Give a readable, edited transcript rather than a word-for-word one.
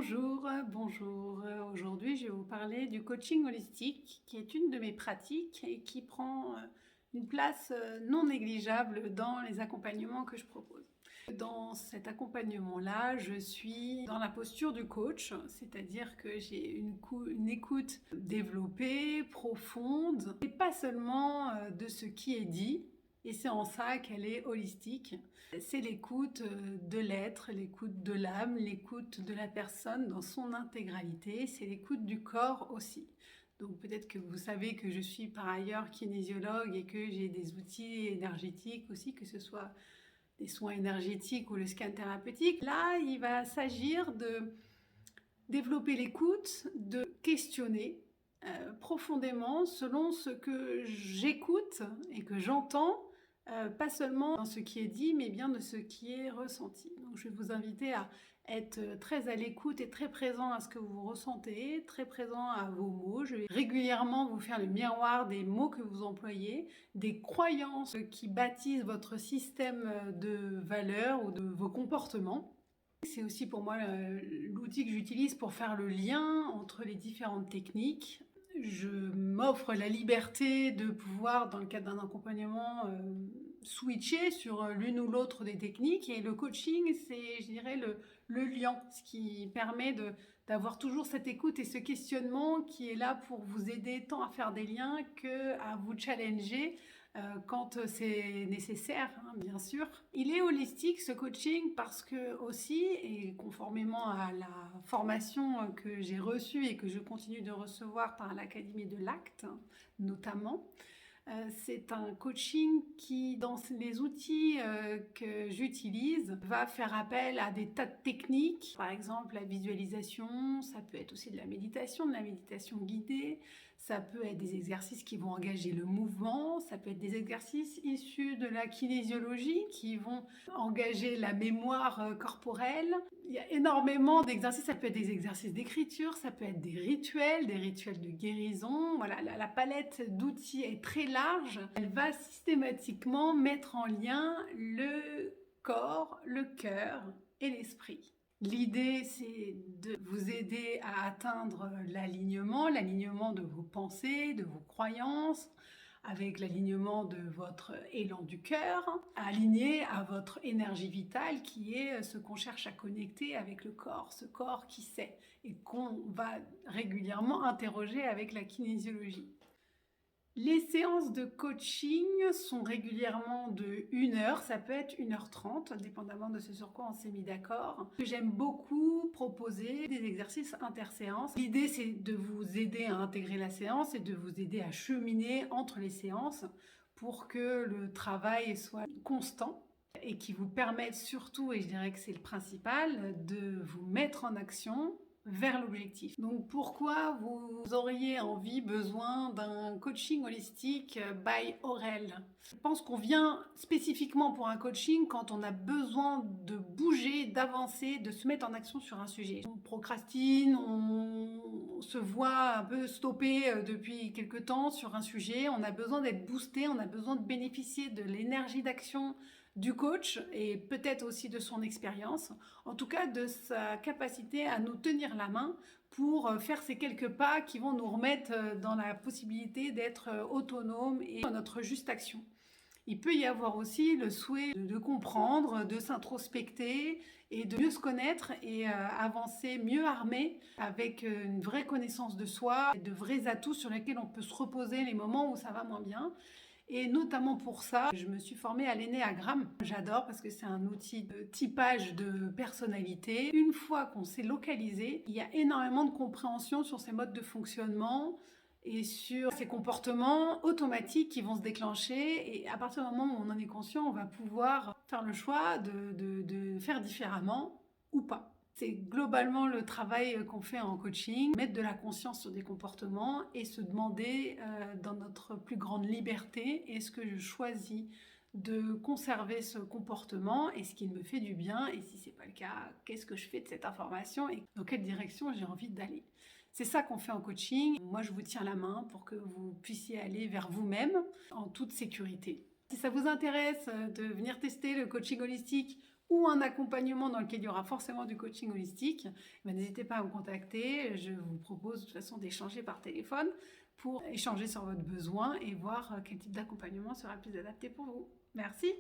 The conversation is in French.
Bonjour. Aujourd'hui, je vais vous parler du coaching holistique, qui est une de mes pratiques et qui prend une place non négligeable dans les accompagnements que je propose. Dans cet accompagnement-là, je suis dans la posture du coach, c'est-à-dire que j'ai une écoute développée, profonde, et pas seulement de ce qui est dit, et c'est en ça qu'elle est holistique. C'est l'écoute de l'être, l'écoute de l'âme, l'écoute de la personne dans son intégralité, c'est l'écoute du corps aussi. Donc peut-être que vous savez que je suis par ailleurs kinésiologue et que j'ai des outils énergétiques aussi, que ce soit des soins énergétiques ou le scan thérapeutique. Là, il va s'agir de développer l'écoute, de questionner profondément selon ce que j'écoute et que j'entends, pas seulement dans ce qui est dit, mais bien de ce qui est ressenti. Donc je vais vous inviter à être très à l'écoute et très présent à ce que vous ressentez, très présent à vos mots. Je vais régulièrement vous faire le miroir des mots que vous employez, des croyances qui bâtissent votre système de valeurs ou de vos comportements. C'est aussi pour moi l'outil que j'utilise pour faire le lien entre les différentes techniques. Je m'offre la liberté de pouvoir, dans le cadre d'un accompagnement, switcher sur l'une ou l'autre des techniques. Et le coaching, c'est, je dirais, le lien, ce qui permet d'avoir toujours cette écoute et ce questionnement qui est là pour vous aider tant à faire des liens qu'à vous challenger quand c'est nécessaire, hein, bien sûr. Il est holistique ce coaching parce que aussi, et conformément à la formation que j'ai reçue et que je continue de recevoir par l'Académie de l'Acte notamment, c'est un coaching qui, dans les outils que j'utilise, va faire appel à des tas de techniques. Par exemple, la visualisation, ça peut être aussi de la méditation guidée, ça peut être des exercices qui vont engager le mouvement, ça peut être des exercices issus de la kinésiologie qui vont engager la mémoire corporelle. Il y a énormément d'exercices, ça peut être des exercices d'écriture, ça peut être des rituels de guérison. Voilà, la palette d'outils est très large. Elle va systématiquement mettre en lien le corps, le cœur et l'esprit. L'idée, c'est de vous aider à atteindre l'alignement de vos pensées, de vos croyances, avec l'alignement de votre élan du cœur, aligné à votre énergie vitale qui est ce qu'on cherche à connecter avec le corps, ce corps qui sait et qu'on va régulièrement interroger avec la kinésiologie. Les séances de coaching sont régulièrement de 1 heure, ça peut être 1h30, dépendamment de ce sur quoi on s'est mis d'accord. J'aime beaucoup proposer des exercices interséances. L'idée, c'est de vous aider à intégrer la séance et de vous aider à cheminer entre les séances pour que le travail soit constant et qui vous permette surtout, et je dirais que c'est le principal, de vous mettre en action vers l'objectif. Donc pourquoi vous auriez besoin d'un coaching holistique by Aurel? Je pense qu'on vient spécifiquement pour un coaching quand on a besoin de bouger, d'avancer, de se mettre en action sur un sujet. On procrastine, on se voit un peu stoppé depuis quelque temps sur un sujet, on a besoin d'être boosté, on a besoin de bénéficier de l'énergie d'action du coach et peut-être aussi de son expérience, en tout cas de sa capacité à nous tenir la main pour faire ces quelques pas qui vont nous remettre dans la possibilité d'être autonome et dans notre juste action. Il peut y avoir aussi le souhait de comprendre, de s'introspecter et de mieux se connaître et avancer mieux armé avec une vraie connaissance de soi, de vrais atouts sur lesquels on peut se reposer les moments où ça va moins bien. Et notamment pour ça, je me suis formée à l'énéagramme. J'adore parce que c'est un outil de typage de personnalité. Une fois qu'on s'est localisé, il y a énormément de compréhension sur ces modes de fonctionnement et sur ces comportements automatiques qui vont se déclencher. Et à partir du moment où on en est conscient, on va pouvoir faire le choix de faire différemment ou pas. C'est globalement le travail qu'on fait en coaching, mettre de la conscience sur des comportements et se demander dans notre plus grande liberté, est-ce que je choisis de conserver ce comportement, est-ce qu'il me fait du bien, et si ce n'est pas le cas, qu'est-ce que je fais de cette information et dans quelle direction j'ai envie d'aller. C'est ça qu'on fait en coaching. Moi, je vous tiens la main pour que vous puissiez aller vers vous-même en toute sécurité. Si ça vous intéresse de venir tester le coaching holistique ou un accompagnement dans lequel il y aura forcément du coaching holistique, n'hésitez pas à me contacter. Je vous propose de toute façon d'échanger par téléphone pour échanger sur votre besoin et voir quel type d'accompagnement sera le plus adapté pour vous. Merci.